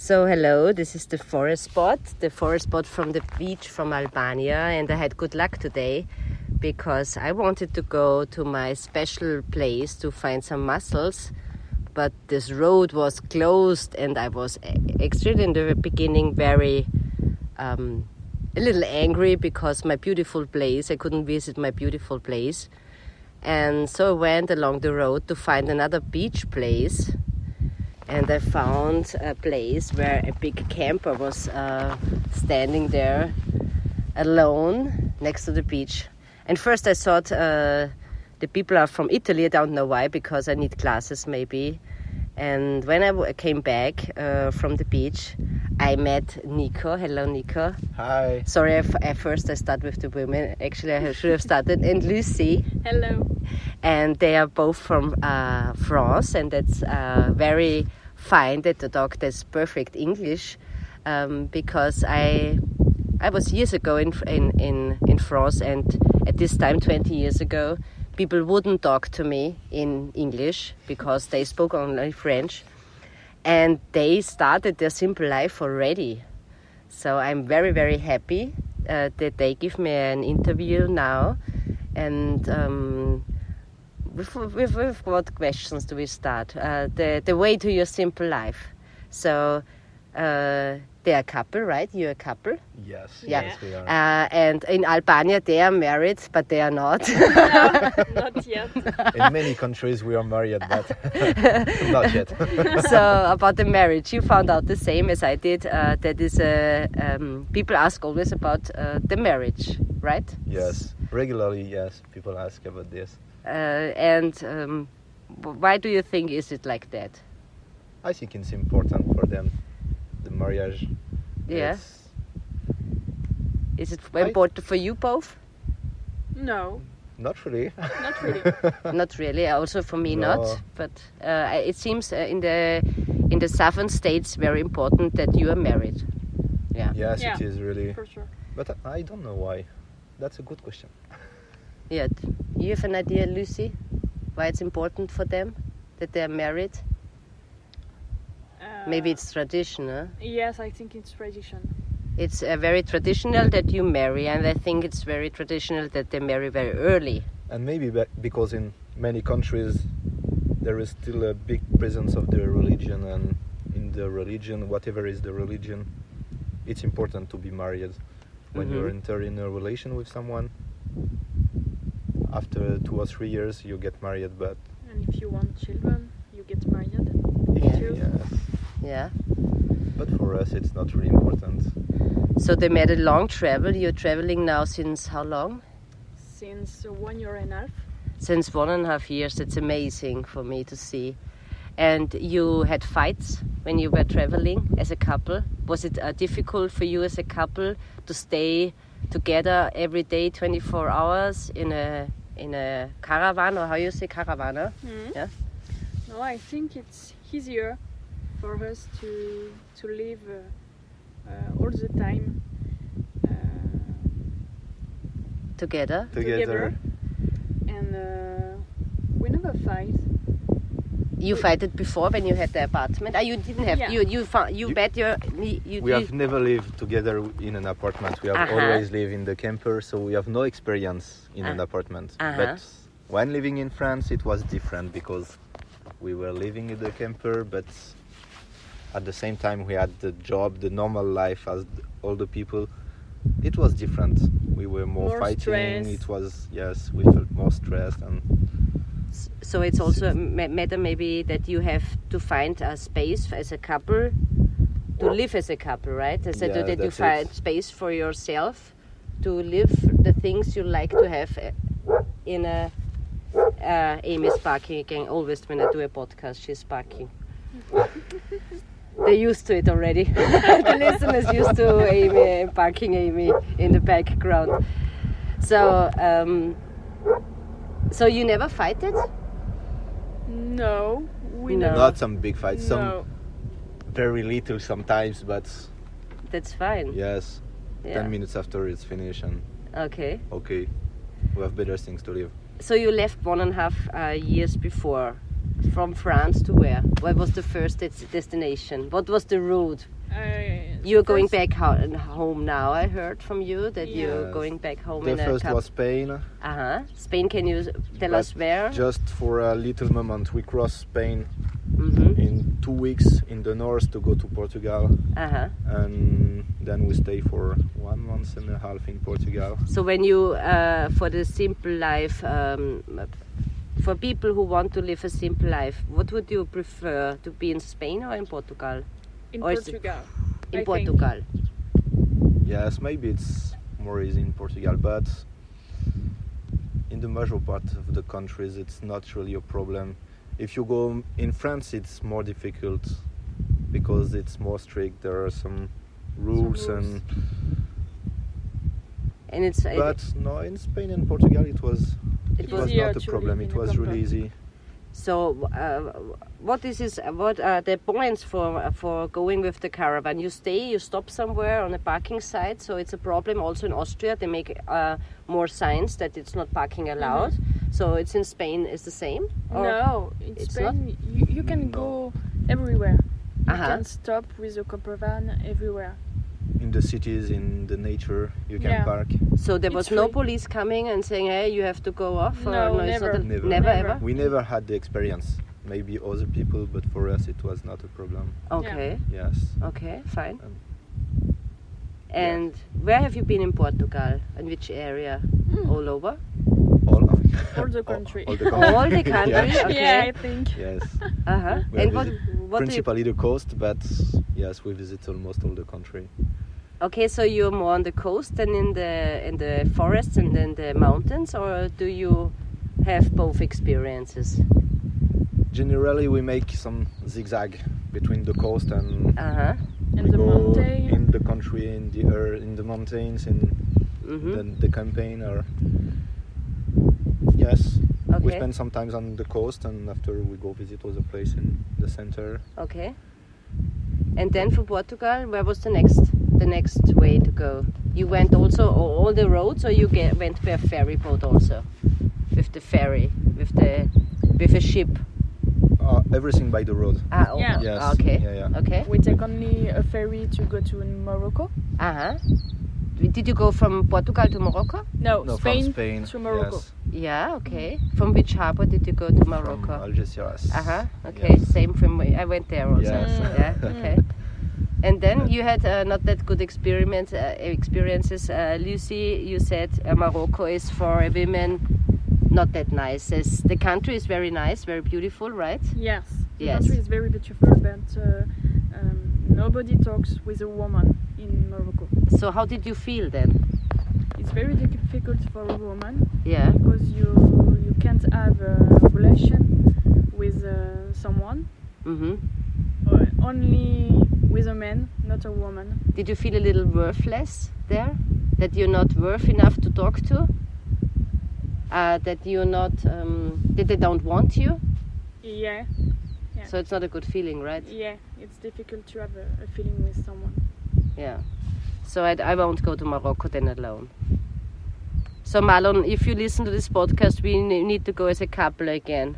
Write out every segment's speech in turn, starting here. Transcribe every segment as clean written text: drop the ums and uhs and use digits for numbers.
So hello, this is the Forestpod from the beach from Albania, and I had good luck today because I wanted to go to my special place to find some mussels, but this road was closed and I was actually in the beginning very a little angry because my beautiful place, I couldn't visit my beautiful place, and so I went along the road to find another beach place. And I found a place where a big camper was standing there alone next to the beach. And first I thought the people are from Italy. I don't know why, because I need glasses maybe. And when I came back from the beach, I met Nico. Hello, Nico. Hi. Sorry, at first I started with the women. Actually, I should have started. And Lucy. Hello. And they are both from France, and that's very fine that the dog does perfect English, because I was years ago in France, and at this time 20 years ago, people wouldn't talk to me in English because they spoke only French, and they started their simple life already. So I'm very, very happy that they give me an interview now. And with what questions do we start? The way to your simple life. So they're a couple, right? You're a couple? Yes, yeah. Yes, we are. And in Albania they are married, but they are not. No, not yet. In many countries we are married, but not yet. So about the marriage, you found out the same as I did. That is, people ask always about the marriage, right? Yes, regularly, yes, people ask about this. And why do you think is it like that? I think it's important for them, the marriage. Yeah. Is it important for you both? No, Not really. not really. Not really. Also for me, No. not. But it seems in the southern states very important that you are married. Yeah. Yes, Yeah. it is really. For sure. But I don't know why. That's a good question. Yeah. You have an idea, Lucy, why it's important for them that they are married? Maybe it's traditional. Yes, I think it's tradition. It's very traditional that you marry, and I think it's very traditional that they marry very early. And maybe because in many countries there is still a big presence of the religion, and in the religion, whatever is the religion, it's important to be married. When you enter in a relation with someone, after 2 or 3 years you get married, but And if you want children, you get married. Yeah. Too. yes. Yeah. But for us it's not really important. So they made a long travel. You're traveling now since how long? Since 1 year and a half. Since 1.5 years. That's amazing for me to see. And you had fights when you were traveling as a couple. Was it difficult for you as a couple to stay together every day, 24 hours in a caravan, or how you say caravan? Huh? Yeah. No, I think it's easier for us to live all the time Together. together. And we never fight. You fight it before when you had the apartment. You didn't have. Yeah. You bet your. We have never lived together in an apartment. We have always lived in the camper, so we have no experience in an apartment. But when living in France, it was different because we were living in the camper, but at the same time we had the job, the normal life as all the people. It was different. We were more fighting. Stress. It was, yes, we felt more stressed. And So it's also a matter maybe that you have to find a space as a couple to live as a couple, right? That you that's find it. space for yourself to live the things you like to have in a. Amy's barking again. Always when I do a podcast, she's barking. They're used to it already. The listeners used to Amy barking Amy in the background. So. So you never fight it? No, we No. never. not some big fights, some No. very little sometimes, but That's fine. yes, Yeah. 10 minutes after it's finished and Okay. okay, we have better things to live. So you left 1.5 years before From France to where? What was the first destination? What was the route? You're going back home now. I heard from you that you're going back home. The first was Spain. Spain. Can you tell us where? Just for a little moment, we crossed Spain in 2 weeks in the north to go to Portugal, and then we stay for 1 month and a half in Portugal. So when you, for the simple life, for people who want to live a simple life, what would you prefer, to be in Spain or in Portugal? In Portugal. In Portugal. Yes, maybe it's more easy in Portugal, but in the major part of the countries it's not really a problem. If you go in France, it's more difficult because it's more strict. There are some rules. And but no, in Spain and Portugal it was not a problem. It was really easy. So, what are the points for going with the caravan? You stop somewhere on a parking site, so it's a problem. Also in Austria, they make more signs that it's not parking allowed. So it's in Spain, is the same? No, in Spain you can go everywhere. You can stop with a caravan everywhere. In the cities, in the nature, you can park. So there was no police coming and saying, "Hey, you have to go off." No, never. Never Ever. We never had the experience. Maybe other people, but for us it was not a problem. Okay. Yes. Okay, fine. And where have you been in Portugal? In which area? All over? All the country. All the country. All the country. Okay. Yeah, I think. Yes. And what principally the coast, but yes, we visit almost all the country. Okay, so you're more on the coast than in the forests and in the mountains, or do you have both experiences? Generally, we make some zigzag between the coast and And the mountain. in the country, in the mountains, in the campaign, or yes. Okay. We spend some time on the coast, and after we go visit other place in the center. Okay. And then for Portugal, where was the next way to go? You went also all the roads, or you went by a ferry boat also? With the ferry, with a ship? Everything by the road. Yeah. Yes. Okay. Yeah. Okay. We take only a ferry to go to Morocco. Did you go from Portugal to Morocco? No, From Spain to Morocco. Yes. Yeah, okay. From which harbor did you go to Morocco? From Algeciras. Okay, Yes. same from I went there also. Yes. Yeah, okay. And then you had not that good experiences. Lucy, you said Morocco is for women not that nice. The country is very nice, very beautiful, right? Yes. The Yes. country is very beautiful, but nobody talks with a woman in Morocco. So how did you feel then? It's very difficult for a woman. Yeah. Because you can't have a relation with someone. Or only with a man, not a woman. Did you feel a little worthless there? That you're not worth enough to talk to? That you're not, that they don't want you? Yeah. So it's not a good feeling, right? Yeah, it's difficult to have a feeling with someone. Yeah. So I won't go to Morocco then alone. So Marlon, if you listen to this podcast, we need to go as a couple again.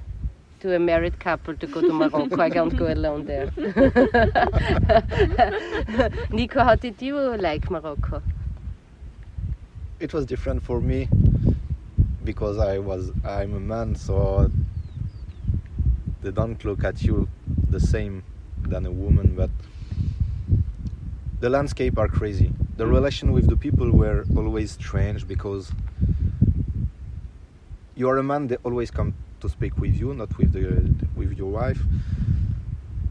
To a married couple to go to Morocco. I can't go alone there. Nico, how did you like Morocco? It was different for me because I'm a man, so they don't look at you the same than a woman, but the landscape are crazy. The relation with the people were always strange because you are a man, they always come to speak with you, not with your wife.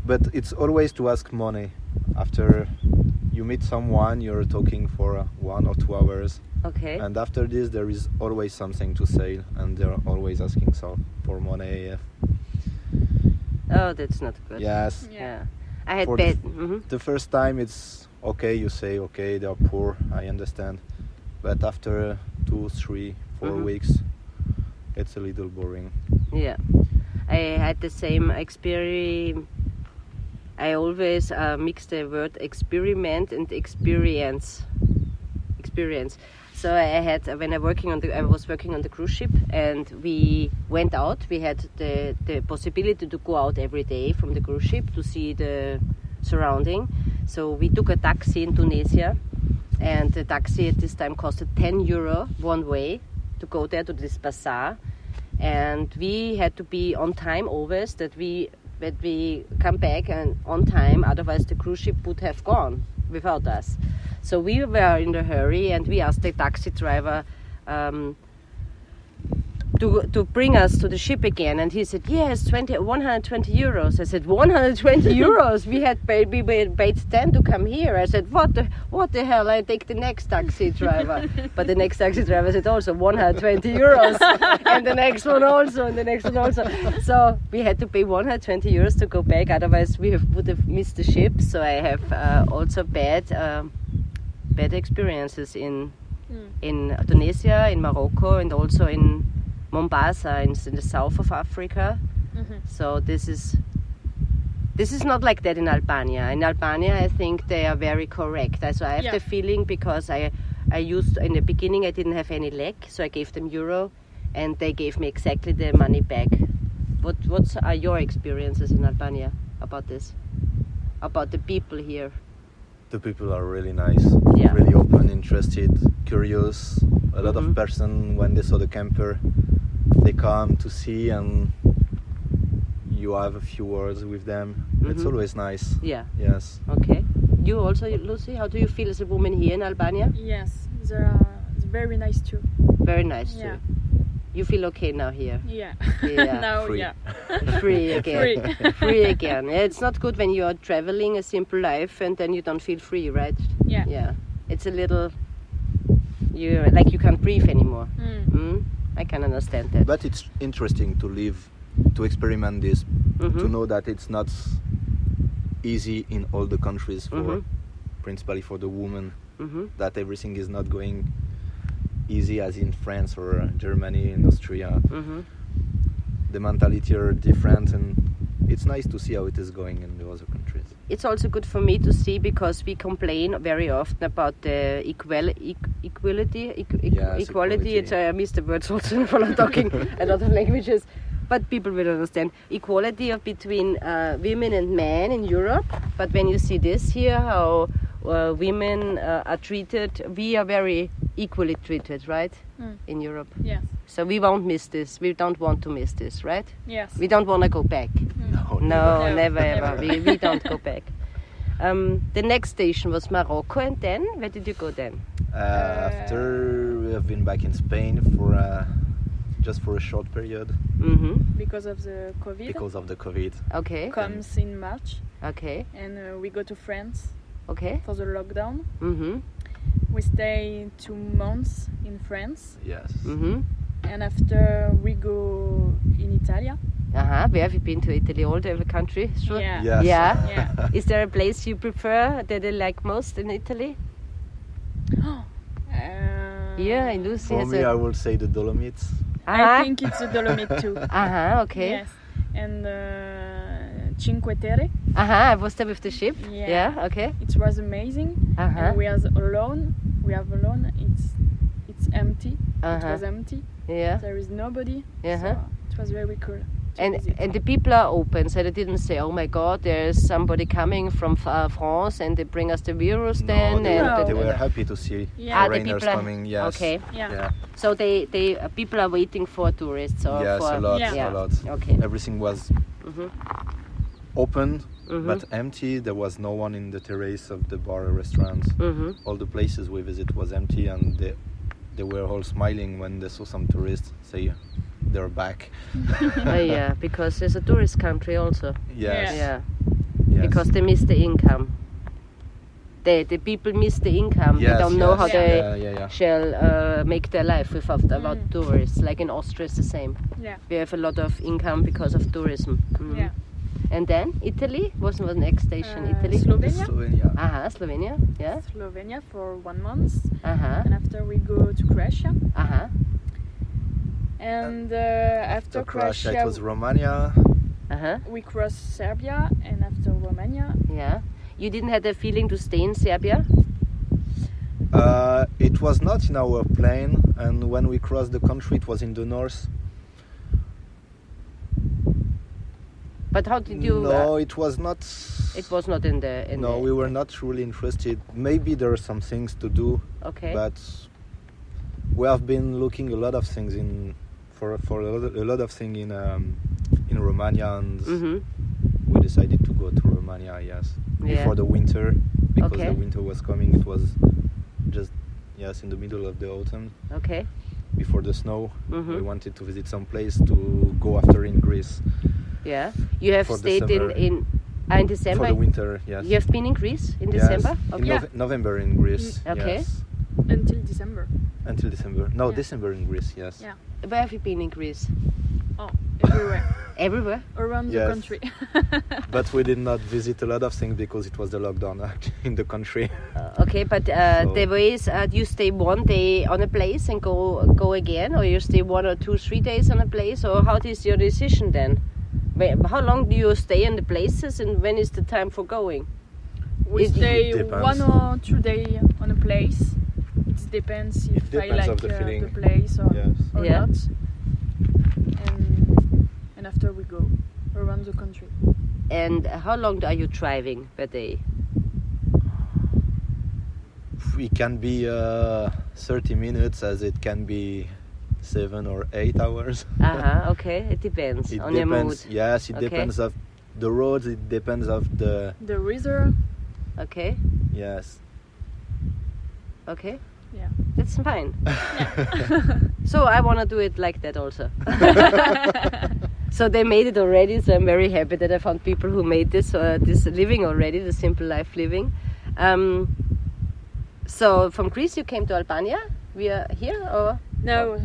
But it's always to ask money. After you meet someone, you're talking for 1 or 2 hours. Okay. And after this, there is always something to say, and they're always asking for money. Oh, that's not good. Yes. Yeah. I had For bad. The first time, it's okay. You say, okay, they're poor. I understand. But after 2, 3, 4 weeks, it's a little boring. Yeah, I had the same experience. I always mix the word experiment and experience. So I was working on the cruise ship, and we went out. We had the possibility to go out every day from the cruise ship to see the surrounding. So we took a taxi in Tunisia, and the taxi at this time costed €10 one way to go there to this bazaar. And we had to be on time always, that we come back and on time, otherwise the cruise ship would have gone without us. So we were in a hurry, and we asked the taxi driver to bring us to the ship again, and he said yes, €120. I said 120 euros. We paid 10 to come here. I said what the hell? I take the next taxi driver. But the next taxi driver said also 120 euros, and the next one also, and the next one also. So we had to pay 120 euros to go back. Otherwise we would have missed the ship. So I have also bad experiences in Tunisia, in Morocco, and also in Mombasa, in the south of Africa. So this is not like that in Albania. In Albania, I think they are very correct. So I have the feeling, because I used, in the beginning I didn't have any leg, so I gave them euro, and they gave me exactly the money back. What are your experiences in Albania about this? About the people here? The people are really nice, Yeah. really open, interested, curious. A lot of person, when they saw the camper, they come to see, and you have a few words with them. It's always nice. Yeah. Yes. Okay. You also, Lucy, how do you feel as a woman here in Albania? Yes, they're very nice too. Very nice too. Yeah. You feel okay now here? Yeah. Yeah. Now, Free. yeah. Free again. Free again. Yeah, it's not good when you are traveling a simple life and then you don't feel free, right? Yeah. Yeah. It's a little, you can't breathe anymore. I can understand that. But it's interesting to live, to experiment this, to know that it's not easy in all the countries, principally for the woman, that everything is not going easy as in France or Germany and Austria. The mentality are different, and it's nice to see how it is going in the other countries. It's also good for me to see, because we complain very often about the equality. It's, I missed the words also for not talking a lot of languages, but people will understand. Equality between women and men in Europe. But when you see this here, how women are treated, we are very equally treated, right? In Europe. Yes. So we won't miss this. We don't want to miss this, right? Yes. We don't want to go back. No, Never ever. We don't go back. The next station was Morocco, and then where did you go then? After we have been back in Spain for just for a short period. Because of the COVID. Because of the COVID. Okay. Comes in March. Okay. And we go to France. Okay. For the lockdown. We stay 2 months in France. Yes. And after we go in Italy. Where have you been to Italy? All the country? Sure. Yeah. Yes. Yeah. Is there a place you prefer that you like most in Italy? Yeah, in Lucy. For me, I would say the Dolomites. I think it's the Dolomite too. Okay. Yes. And Cinque Terre. I was there with the ship. Yeah. Okay. It was amazing. And we are alone. It's empty. It was empty. Yeah. There is nobody. So it was very cool. And the people are open, so they didn't say, "Oh my God, there's somebody coming from France and they bring us the virus." Then they were happy to see foreigners coming. Yes. Okay. Yeah. So they people are waiting for tourists or yes, for a lot. Okay. Everything was open but empty. There was no one in the terrace of the bar or restaurants. All the places we visit was empty, and they were all smiling when they saw some tourists say they're back. Because there's a tourist country also. Yes. Yeah. Yes. Because they miss the income. The people miss the income. Yes, they don't know how they yeah. shall make their life without tourists. Like in Austria, it's the same. Yeah. We have a lot of income because of tourism. Yeah. And then Italy was the next station. Italy. Slovenia. Slovenia. Yeah. Slovenia for 1 month. And after we go to Croatia. And after Croatia, it was Romania. We crossed Serbia, and after Romania. Yeah. You didn't have the feeling to stay in Serbia? It was not in our plane, and when we crossed the country, it was in the north. But how did you? No, it was not. It was not in the. We were not really interested. Maybe there are some things to do. Okay. But we have been looking a lot of things for a lot of things in Romania, and we decided to go to Romania. Yes, before the winter, because the winter was coming. It was just in the middle of the autumn. Okay. Before the snow, we wanted to visit some place to go after in Greece. Yeah, you have stayed in December. For the winter, yes. You have been in Greece in December. Okay. In November in Greece. Okay. Yes. Until December. Until December. No, December in Greece. Yes. Yeah. Where have you been in Greece? Oh, everywhere. Everywhere? Around the country. But we did not visit a lot of things because it was the lockdown in the country. Okay, but the way is you stay one day on a place and go again, or you stay 1 or 2, 3 days on a place, or how is your decision then? How long do you stay in the places, and when is the time for going? We stay 1 or 2 days on a place. It depends if I like the place or not. And after we go around the country. And how long are you driving per day? It can be 30 minutes, as it can be 7 or 8 hours. Okay, it depends on your mood. Yes, it depends of the roads, it depends of the weather. Okay. Yes. Okay. Yeah. That's fine. So I want to do it like that also. So they made it already, so I'm very happy that I found people who made this living already, the simple life living. So from Greece you came to Albania? We are here, or? No.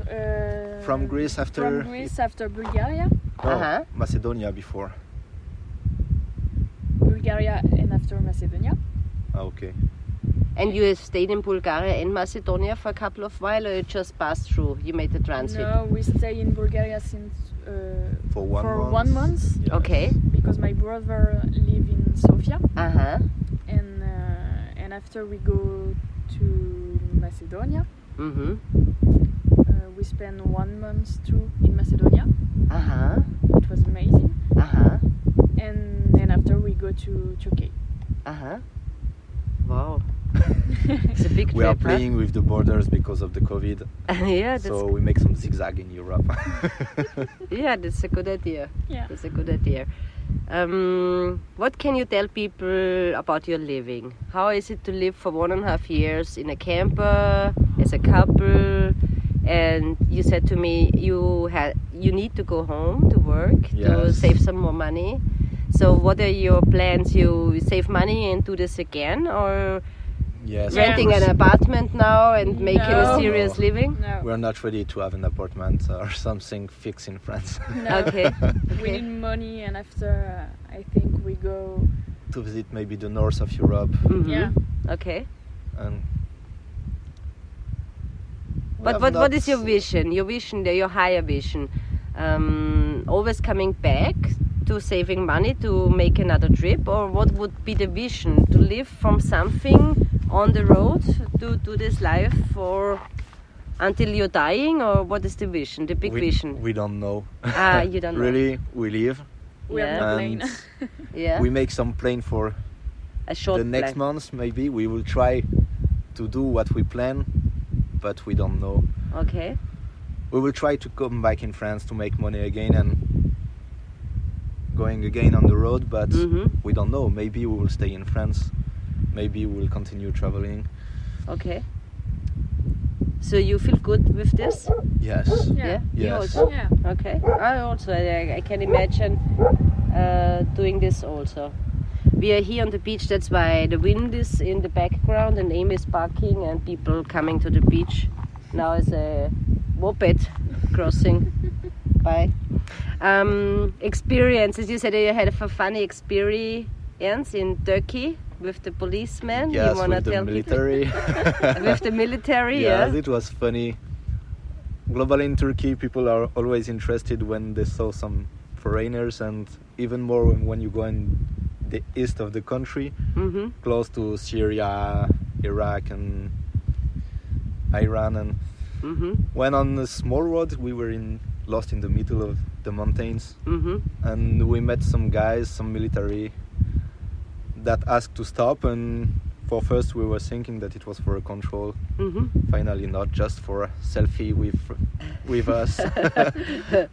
From Greece after Bulgaria. No, Macedonia before. Bulgaria and after Macedonia. Okay. And you have stayed in Bulgaria and Macedonia for a couple of while, or you just passed through? You made the transit? No, we stay in Bulgaria since for 1 month. Yes. Okay. Because my brother live in Sofia. And after we go to Macedonia. We spent 1 month too in Macedonia. It was amazing. And then after we go to Turkey. Wow. It's a big trip. We are playing with the borders because of the COVID. So we make some zigzag in Europe. Yeah, that's a good idea. Yeah. That's a good idea. What can you tell people about your living? How is it to live for 1.5 years in a camper as a couple? And you said to me you need to go home to work to save some more money. So what are your plans? You save money and do this again, or renting an apartment now and making a serious living? No. We're not ready to have an apartment or something fixed in France. No. Okay. We need money, and after I think we go to visit maybe the north of Europe. Yeah. Okay. And but what is your vision? Your higher vision? Always coming back to saving money to make another trip, or what would be the vision? To live from something on the road, to do this life for until you're dying, or what is the vision? The big vision? We don't know. You don't know. Really, we live. We have no plane. We make some plan for a short the next month. Maybe we will try to do what we plan, but we don't know. Okay. We will try to come back in France to make money again and going again on the road, but we don't know. Maybe we will stay in France. Maybe we will continue traveling. Okay. So you feel good with this? Yes. Yeah. Yes. You also? Yeah. Okay. I can imagine doing this also. We are here on the beach, that's why the wind is in the background and Amy is barking and people coming to the beach. Now is a moped crossing by. Experiences, you said you had a funny experience in Turkey with the policeman. Yes, you wanna with the tell military. With the military, yes, it was funny. Globally in Turkey, people are always interested when they saw some foreigners, and even more when you go in the east of the country, close to Syria, Iraq, and I ran and went on a small road. We were lost in the middle of the mountains, and we met some guys, some military, that asked to stop. And for first we were thinking that it was for a control. Finally not, just for a selfie with us.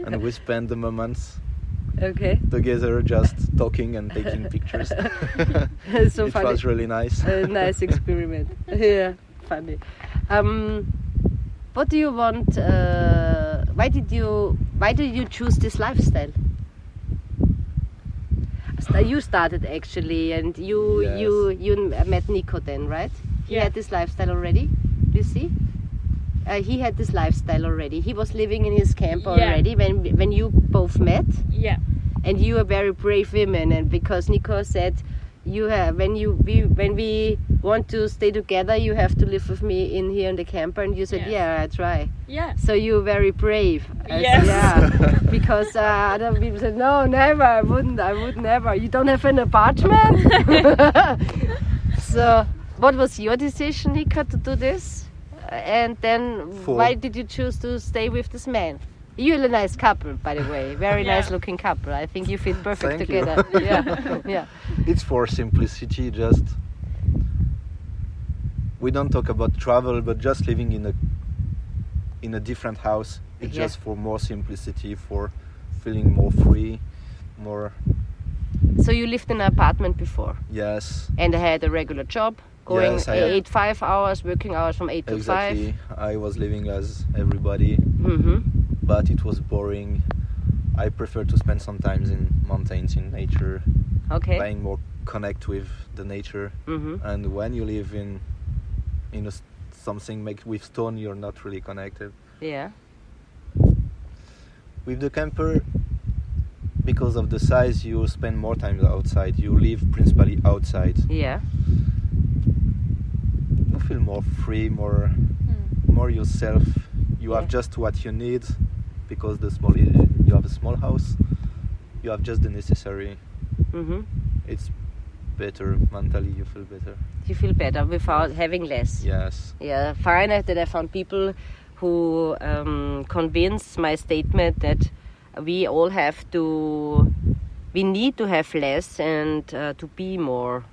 And we spent the moments together just talking and taking pictures. So it funny. was really nice. A nice experiment. Yeah, funny. What do you want? Why did you choose this lifestyle? You started actually, and you met Nico then, right? He had this lifestyle already. Lucy, he had this lifestyle already. He was living in his camp already when you both met. Yeah. And you are very brave women, and because Nico said, you have when we want to stay together, you have to live with me in here in the camper, and you said, yeah, I try. Yeah. So you're very brave. Yes. Yeah. Because other people said, no, never. I would never. You don't have an apartment. So, what was your decision, Nico, to do this? And then, why did you choose to stay with this man? You're a nice couple, by the way. Very nice looking couple. I think you fit perfect together. Yeah. It's for simplicity. Just we don't talk about travel, but just living in a different house. It's just for more simplicity, for feeling more free, more. So you lived in an apartment before? Yes. And I had a regular job, going 5 hours, working hours from 8 to 5. Exactly. I was living as everybody. But it was boring. I prefer to spend some time in mountains, in nature, trying more connect with the nature. And when you live in something made with stone, you're not really connected. Yeah. With the camper, because of the size, you spend more time outside. You live principally outside. Yeah. You feel more free, more yourself. You have just what you need. Because you have a small house, you have just the necessary. It's better mentally. You feel better. You feel better without having less. Yes. Yeah. Fine that I found people who convince my statement that we need to have less and to be more.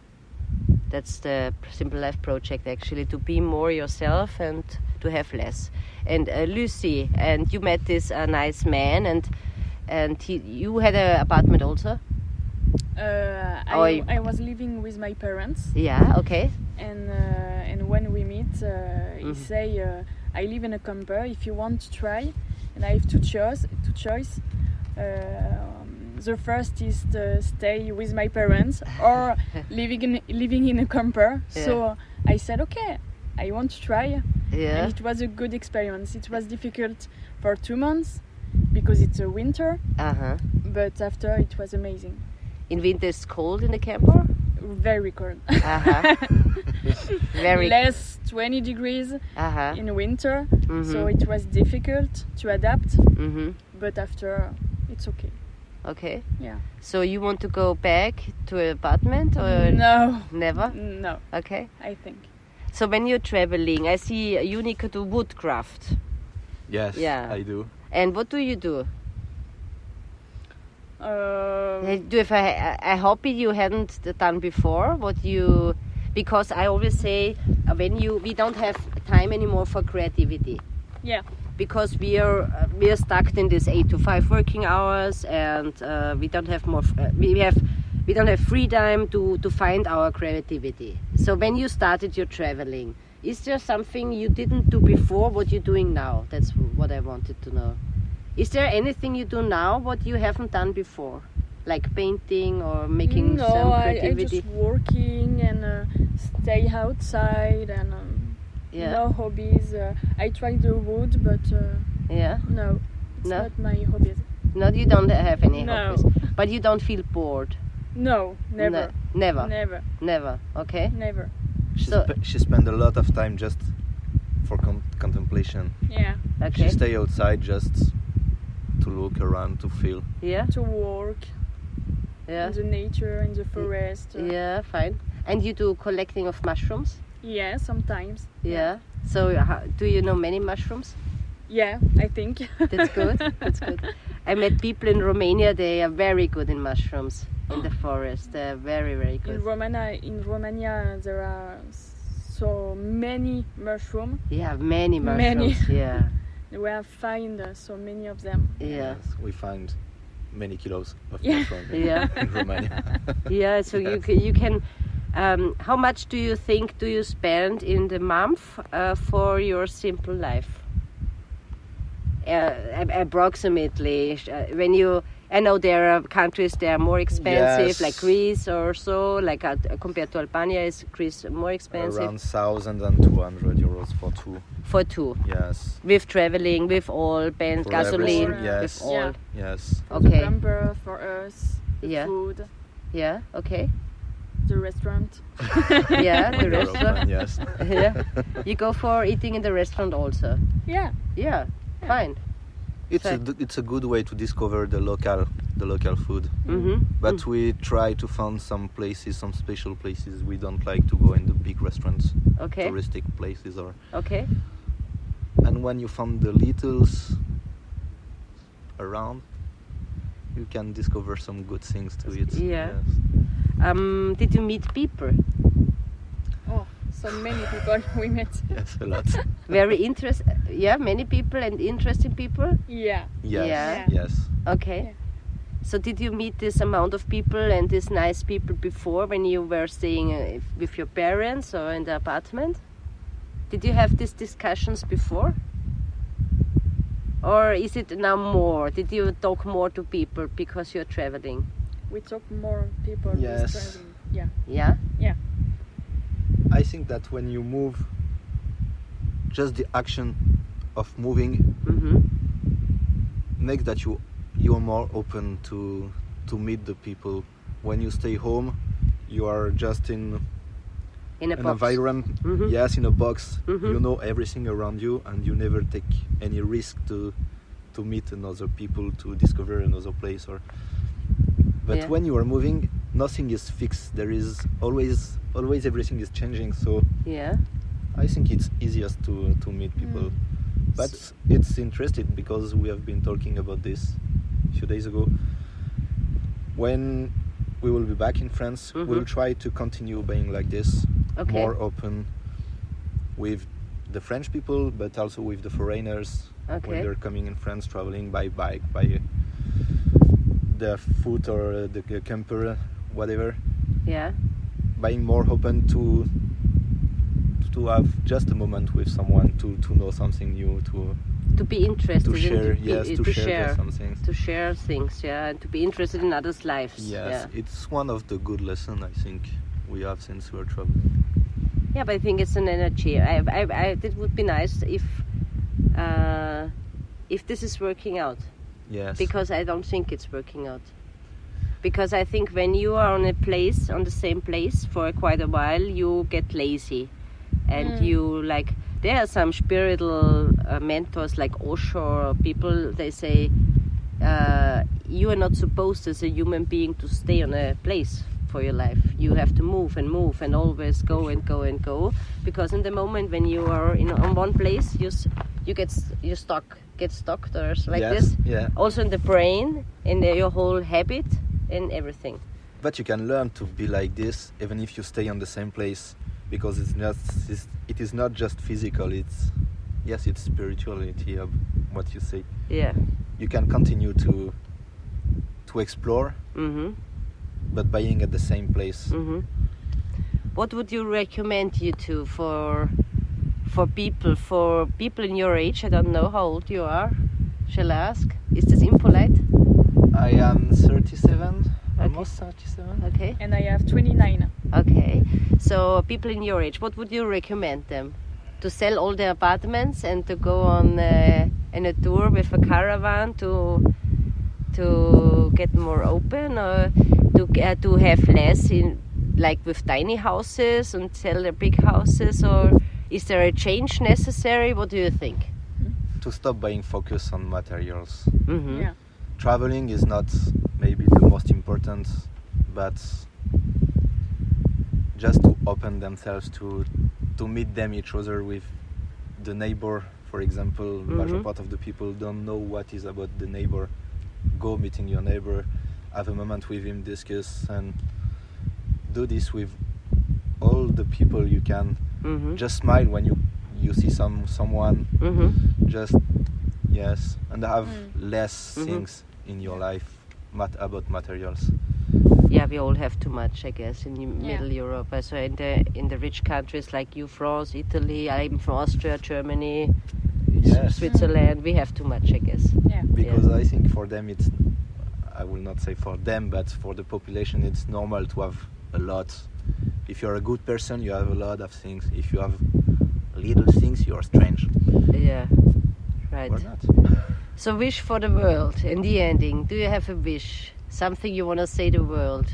That's the Simple Life project, actually, to be more yourself and to have less. And Lucy, and you met this nice man, and you had an apartment also? I was living with my parents. Yeah, okay. And when we meet, he say, I live in a camper. If you want to try, and I have two choice. The first is to stay with my parents or living in a camper. Yeah. So I said, okay, I want to try. Yeah. And it was a good experience. It was difficult for 2 months because it's a winter. But after it was amazing. In winter it's cold in the camper? Very cold. Very less 20 degrees in winter. So it was difficult to adapt. But after it's okay. Okay. Yeah. So you want to go back to an apartment or no? Never. No. Okay. I think. So when you're traveling, I see you need to do woodcraft. Yes. Yeah. I do. And what do you do? Do you have a hobby you hadn't done before? Because I always say we don't have time anymore for creativity. Yeah. Because we are stuck in this 8 to 5 working hours, and we don't have we don't have free time to find our creativity. So when you started your traveling, is there something you didn't do before what you're doing now? That's what I wanted to know. Is there anything you do now what you haven't done before? Like painting or making some creativity? No, I just working and stay outside and no hobbies. I try the wood, but no, it's not my hobbies. No, you don't have any hobbies. But you don't feel bored? No, never. Never, okay? Never. She spent a lot of time just for contemplation. Yeah. Okay. She stay outside just to look around, to feel. Yeah. To work. Yeah. In the nature, in the forest. Yeah, fine. And you do collecting of mushrooms? Yeah, sometimes. Yeah. So do you know many mushrooms? Yeah, I think. That's good. That's good. I met people in Romania. They are very good in mushrooms in the forest. They're very, very good. In Romania, there are so many mushrooms. Yeah, many mushrooms. Yeah. We have found so many of them. Yeah. Yes, we find many kilos of Yeah. mushroom Yeah. in Romania. Yeah. So you can. How much do you think do you spend in the month for your simple life? Approximately, when you. I know there are countries that are more expensive, Yes. like Greece or so. Like compared to Albania, is Greece more expensive? Around 1,200 euros for two. For two. Yes. With traveling, with all, band, For gasoline, everything, yes. with all. Yeah. Yes. For Okay. the camper, for us, the Yeah. food, Yeah. Okay. the restaurant. Yeah, the When you're restaurant. open, yes. Yeah. You go for eating in the restaurant also. Yeah. Yeah. Fine. It's a good way to discover the local food. Mm-hmm. But we try to find some places, some special places. We don't like to go in the big restaurants, Okay. touristic places, or. Okay. And when you find the littles around, you can discover some good things to eat. Yeah. Yes. Did you meet people? Oh, so many people we met. Yes, a lot. Very yeah, many people and interesting people. Yeah. Yes. Yeah. Yes. Okay. Yeah. So did you meet this amount of people and these nice people before when you were staying with your parents or in the apartment? Did you have these discussions before? Or is it now more? Did you talk more to people because you're traveling? We talk more people with Yes. traveling. Yeah. Yeah? Yeah. I think that when you move, just the action of moving Mm-hmm. makes that you're more open to meet the people. When you stay home, you are just in In a an box. environment. Mhm. Yes, in a box. Mhm. You know everything around you, and you never take any risk to meet another people, to discover another place. But Yeah. when you are moving, nothing is fixed. There is always everything is changing. So Yeah. I think it's easiest to meet people. But it's interesting because we have been talking about this a few days ago. When we will be back in France, Mhm. we'll try to continue being like this, Okay. more open with the French people, but also with the foreigners Okay. when they're coming in France, traveling by bike, by the foot or the camper, whatever. Yeah. Being more open to have just a moment with someone, to know something new, To be interested to share, in to share some things. To share things, yeah, and to be interested in others' lives. Yes, Yeah. it's one of the good lessons I think we have since we're traveling. Yeah, but I think it's an energy. It would be nice if this is working out, Yes. because I don't think it's working out. Because I think when you are on the same place for quite a while, you get lazy, and you like. There are some spiritual mentors like Osho or people. They say you are not supposed as a human being to stay on a place for your life. You have to move and always go and go and go, because in the moment when you are on one place, you get stuck. There's like Yes, this. yeah. Also in the brain, in your whole habit, in everything. But you can learn to be like this even if you stay on the same place, because it is not just physical. It's spirituality of what you say. Yeah. You can continue to explore, but being at the same place. What would you recommend you to for people in your age? I don't know how old you are. Shall I ask? Is this impolite? I am 37, almost 37. Okay. And I have 29. Okay. So people in your age, what would you recommend them? To sell all their apartments and to go on a tour with a caravan to get more open, or to have less in, like with tiny houses and sell their big houses, or is there a change necessary? What do you think? To stop being focused on materials. Yeah. Traveling is not maybe the most important, but just to open themselves to to meet them each other with the neighbor, for example. Major part of the people don't know what is about the neighbor. Go meeting your neighbor, have a moment with him, discuss, and do this with all the people you can. Just smile when you see someone. Just yes, and have less things in your life about materials. Yeah, we all have too much, I guess, in Middle Europe. So in the rich countries like you, France, Italy, I'm from Austria, Germany, Switzerland, we have too much, I guess. Yeah. Because I think for them it's, I will not say for them, but for the population it's normal to have a lot. If you're a good person, you have a lot of things. If you have little things, you're strange. Yeah, right. Or not. So wish for the world in the ending. Do you have a wish? Something you want to say to the world?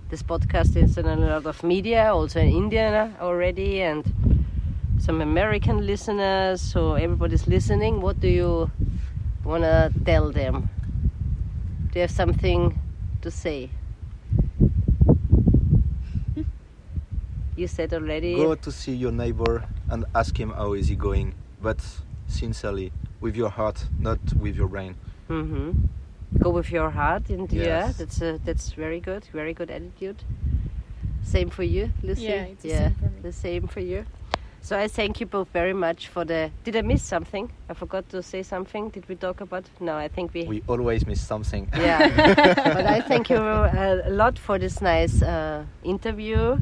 This podcast is in a lot of media, also in India already, and some American listeners, so everybody's listening. What do you want to tell them? Do you have something to say? You said already. Go to see your neighbor and ask him how is he going, but sincerely, with your heart, not with your brain. Go with your heart, and yes. That's very good attitude. Same for you, Lucy? Yeah, it's the same for me. The same for you. So I thank you both very much for the... Did I miss something? I forgot to say something. Did we talk about... No, I think we always miss something. Yeah, but I thank you a lot for this nice interview,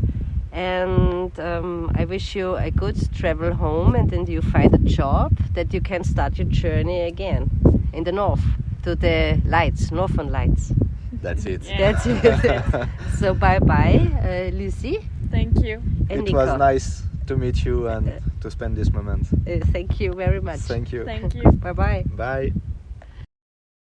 and I wish you a good travel home, and then you find a job that you can start your journey again in the north to the lights, northern lights. That's it. Yeah. That's it. So bye-bye, Lucy. Thank you. And It Nico. was nice to meet you and to spend this moment. Thank you very much. Thank you. Thank you. Bye-bye. Bye.